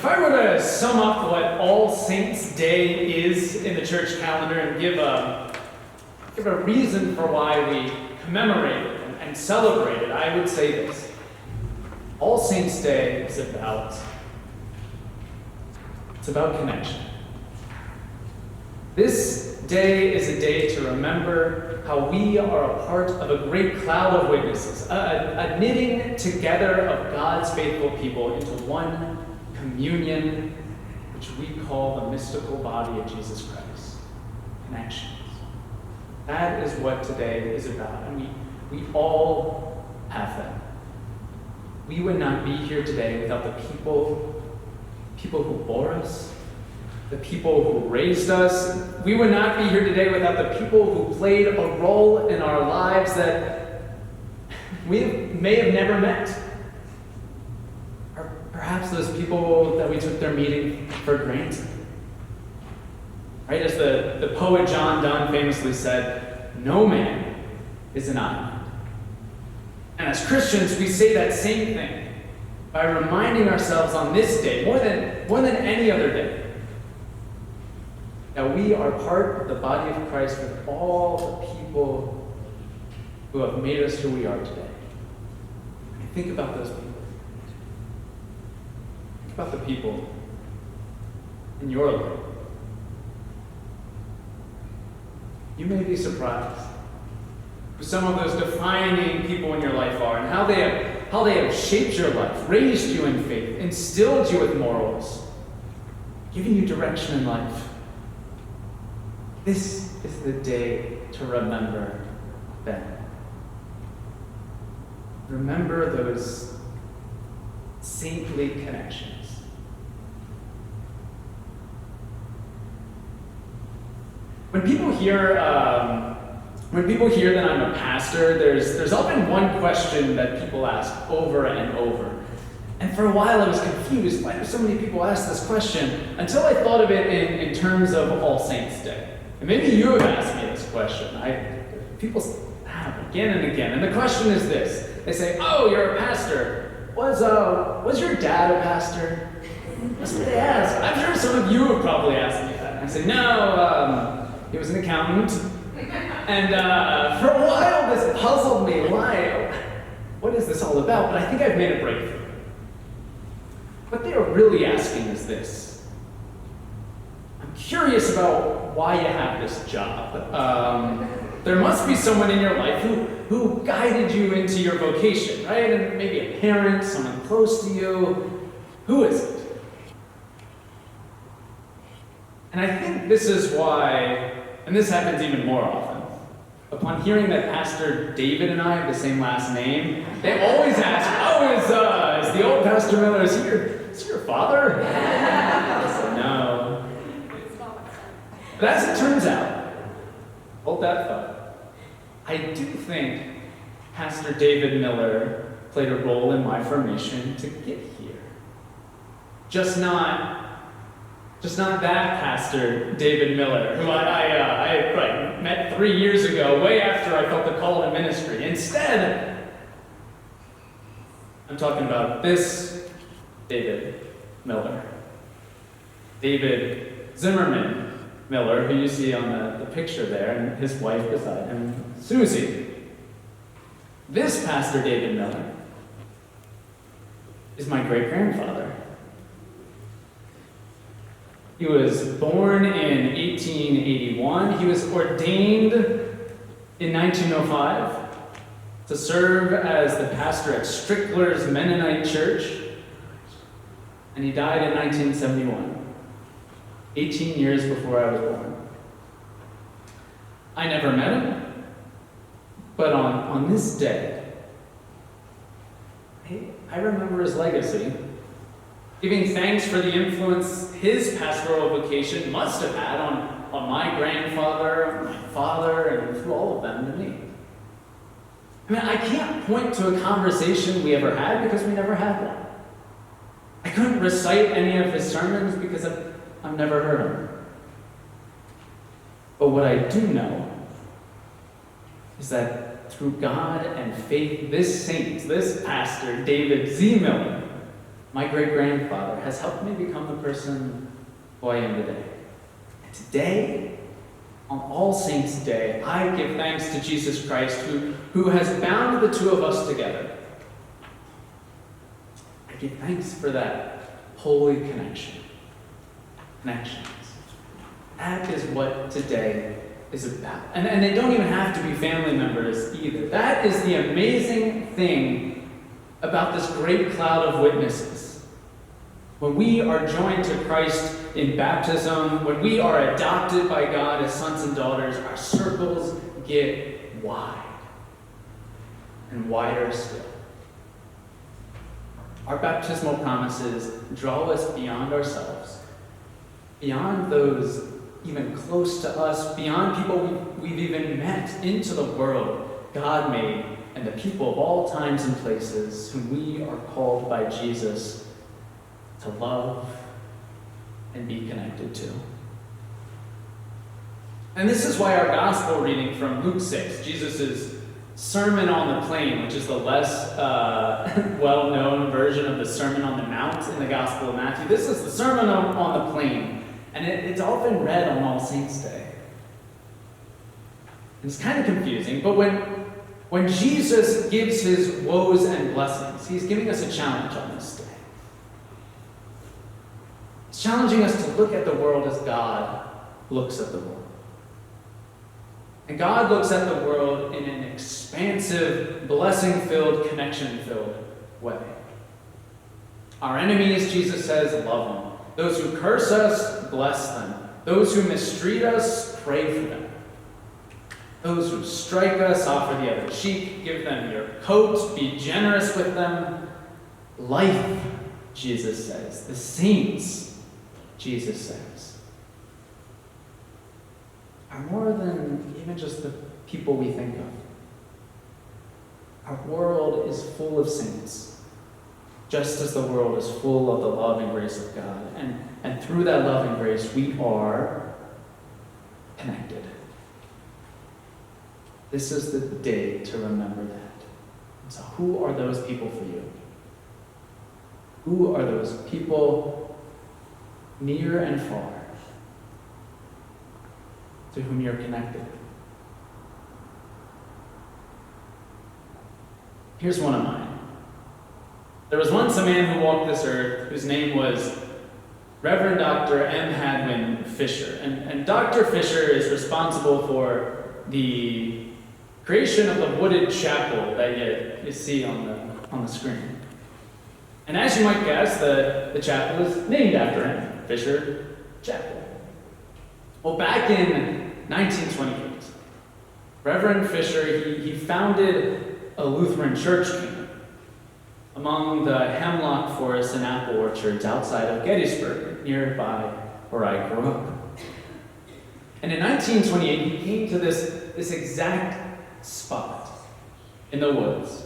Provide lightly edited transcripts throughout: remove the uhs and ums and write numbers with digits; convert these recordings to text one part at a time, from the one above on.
If I were to sum up what All Saints' Day is in the church calendar and give a reason for why we commemorate it and celebrate it, I would say this. All Saints' Day is about connection. This day is a day to remember how we are a part of a great cloud of witnesses, a knitting together of God's faithful people into one communion, which we call the mystical body of Jesus Christ. Connections. That is what today is about, and we all have them. We would not be here today without the people who bore us, the people who raised us. We would not be here today without the people who played a role in our lives that we may have never met. Or perhaps those people that we took their meeting for granted. Right? As the poet John Donne famously said, "No man is an island." And as Christians, we say that same thing by reminding ourselves on this day, more than any other day, that we are part of the body of Christ with all the people who have made us who we are today. And think about those people. Think about the people in your life. You may be surprised who some of those defining people in your life are and how they have shaped your life, raised you in faith, instilled you with morals, given you direction in life. This is the day to remember them. Remember those saintly connections. When people hear that I'm a pastor, there's often one question that people ask over and over. And for a while I was confused. Why do so many people ask this question? Until I thought of it in terms of All Saints' Day. And maybe you have asked me this question. People have again and again. And the question is this. They say, "Oh, you're a pastor. Was your dad a pastor?" That's what they ask. I'm sure some of you have probably asked me that. And I say, "No, he was an accountant." And for a while this puzzled me. Why? What is this all about? But I think I've made a breakthrough. What they are really asking is this. I'm curious about why you have this job. There must be someone in your life who guided you into your vocation, right? And maybe a parent, someone close to you. Who is it? And I think this is why, and this happens even more often, upon hearing that Pastor David and I have the same last name, they always ask, "Oh, is the old Pastor Miller, is he your father?" I said, "No." But as it turns out, hold that thought, I do think Pastor David Miller played a role in my formation to get here. Just not that Pastor David Miller, who I met 3 years ago, way after I felt the call to ministry. Instead, I'm talking about this David Miller. David Zimmerman Miller, who you see on the picture there, and his wife beside him, Susie. This Pastor David Miller is my great-grandfather. He was born in 1881. He was ordained in 1905 to serve as the pastor at Strickler's Mennonite Church, and he died in 1971, 18 years before I was born. I never met him, but on this day, I remember his legacy, giving thanks for the influence his pastoral vocation must have had on my grandfather, my father, and through all of them to me. I mean, I can't point to a conversation we ever had because we never had one. I couldn't recite any of his sermons because I've never heard them. But what I do know is that through God and faith, this saint, this pastor, David Z. Miller, my great-grandfather, has helped me become the person who I am today. And today, on All Saints' Day, I give thanks to Jesus Christ, who has bound the two of us together. I give thanks for that holy connection. Connections. That is what today is about. And they don't even have to be family members either. That is the amazing thing about this great cloud of witnesses. When we are joined to Christ in baptism, when we are adopted by God as sons and daughters, our circles get wide and wider still. Our baptismal promises draw us beyond ourselves, beyond those even close to us, beyond people we've even met, into the world God made and the people of all times and places whom we are called by Jesus to love and be connected to. And this is why our gospel reading from Luke 6, Jesus' Sermon on the Plain, which is the less well-known version of the Sermon on the Mount in the Gospel of Matthew. This is the Sermon on the Plain, and it's often read on All Saints' Day. It's kind of confusing, but when Jesus gives his woes and blessings, he's giving us a challenge on this day. He's challenging us to look at the world as God looks at the world. And God looks at the world in an expansive, blessing-filled, connection-filled way. Our enemies, Jesus says, love them. Those who curse us, bless them. Those who mistreat us, pray for them. Those who strike us, offer the other cheek. Give them your coat. Be generous with them. Life, Jesus says. The saints, Jesus says, are more than even just the people we think of. Our world is full of saints, just as the world is full of the love and grace of God. And through that love and grace, we are connected. This is the day to remember that. And so who are those people for you? Who are those people near and far to whom you're connected? Here's one of mine. There was once a man who walked this earth whose name was Reverend Dr. M. Hadwin Fisher. And Dr. Fisher is responsible for the creation of the wooded chapel that you see on the screen. And as you might guess, the chapel is named after him, Fisher Chapel. Well, back in 1928, Reverend Fisher, he founded a Lutheran church camp among the hemlock forests and apple orchards outside of Gettysburg, nearby where I grew up. And in 1928, he came to this exact spot in the woods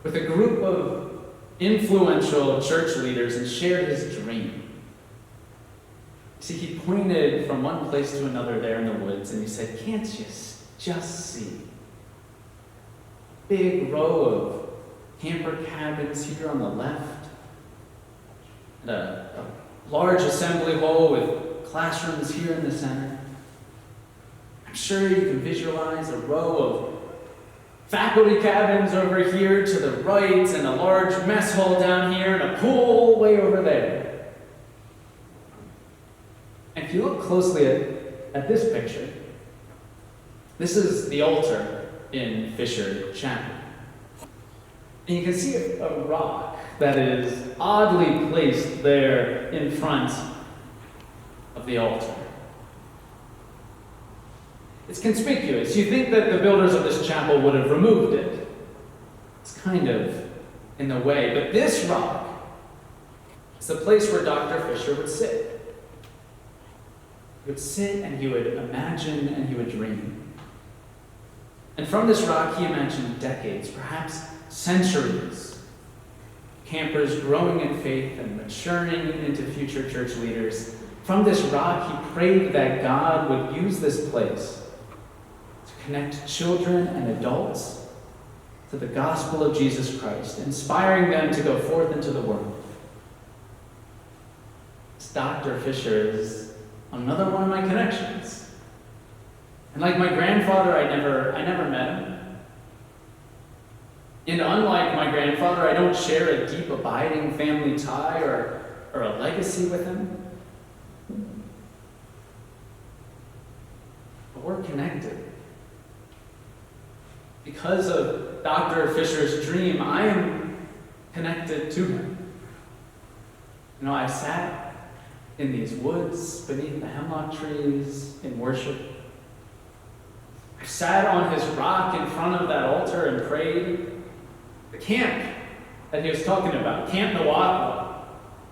with a group of influential church leaders and shared his dream. See, he pointed from one place to another there in the woods, and he said, "Can't you just see? Big row of camper cabins here on the left, and a large assembly hall with classrooms here in the center. I'm sure you can visualize a row of faculty cabins over here to the right, and a large mess hall down here, and a pool way over there. And if you look closely at this picture, this is the altar in Fisher Chapel. And you can see a rock that is oddly placed there in front of the altar. It's conspicuous. You think that the builders of this chapel would have removed it. It's kind of in the way. But this rock is the place where Dr. Fisher would sit. He would sit and he would imagine and he would dream. And from this rock, he imagined decades, perhaps centuries, campers growing in faith and maturing into future church leaders. From this rock, he prayed that God would use this place to connect children and adults to the gospel of Jesus Christ, inspiring them to go forth into the world Dr. Fisher is another one of my connections. And like my grandfather, I never met him. And unlike my grandfather, I don't share a deep, abiding family tie or a legacy with him. But we're connected. Because of Dr. Fisher's dream, I am connected to him. You know, I sat in these woods beneath the hemlock trees in worship. I sat on his rock in front of that altar and prayed. The camp that he was talking about, Camp Nawakwa,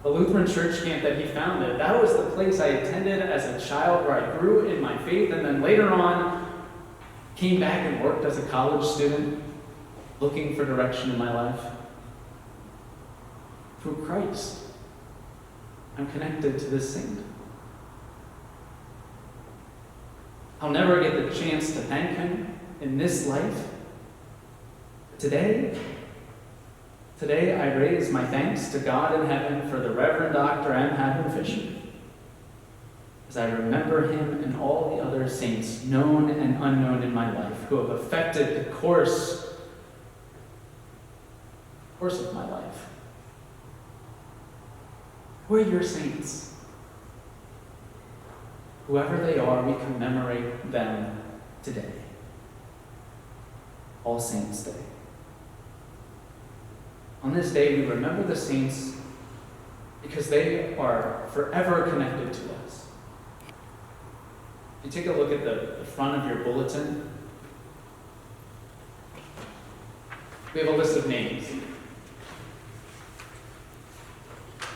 the Lutheran church camp that he founded, that was the place I attended as a child where I grew in my faith, and then later on came back and worked as a college student, looking for direction in my life. Through Christ, I'm connected to this saint. I'll never get the chance to thank him in this life. Today, I raise my thanks to God in heaven for the Reverend Dr. M. Haddon Fisher, as I remember him and all the other saints, known and unknown in my life, who have affected the course of my life. Who are your saints? Whoever they are, we commemorate them today. All Saints' Day. On this day, we remember the saints because they are forever connected to us. If you take a look at the front of your bulletin, we have a list of names.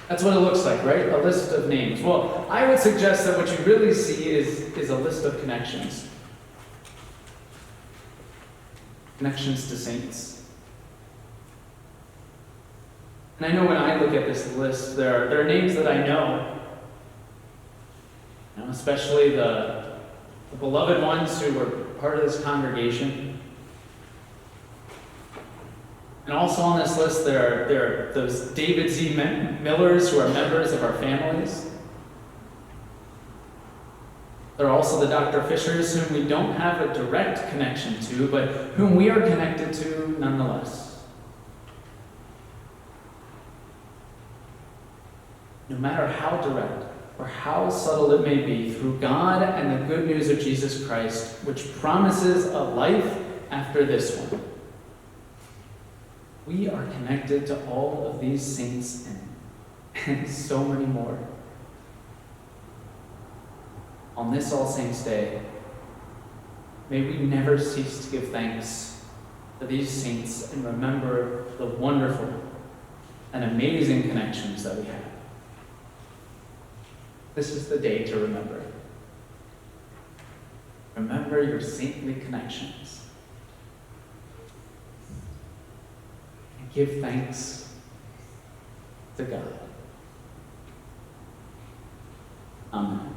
That's what it looks like, right? A list of names. Well, I would suggest that what you really see is a list of connections. Connections to saints. And I know when I look at this list, there are names that I know, especially the beloved ones who were part of this congregation. And also on this list, there are those David Z. Millers who are members of our families. There are also the Dr. Fishers whom we don't have a direct connection to, but whom we are connected to nonetheless. No matter how direct or how subtle it may be, through God and the good news of Jesus Christ, which promises a life after this one, we are connected to all of these saints and so many more. On this All Saints' Day, may we never cease to give thanks for these saints and remember the wonderful and amazing connections that we have. This is the day to remember. Remember your saintly connections. And give thanks to God. Amen.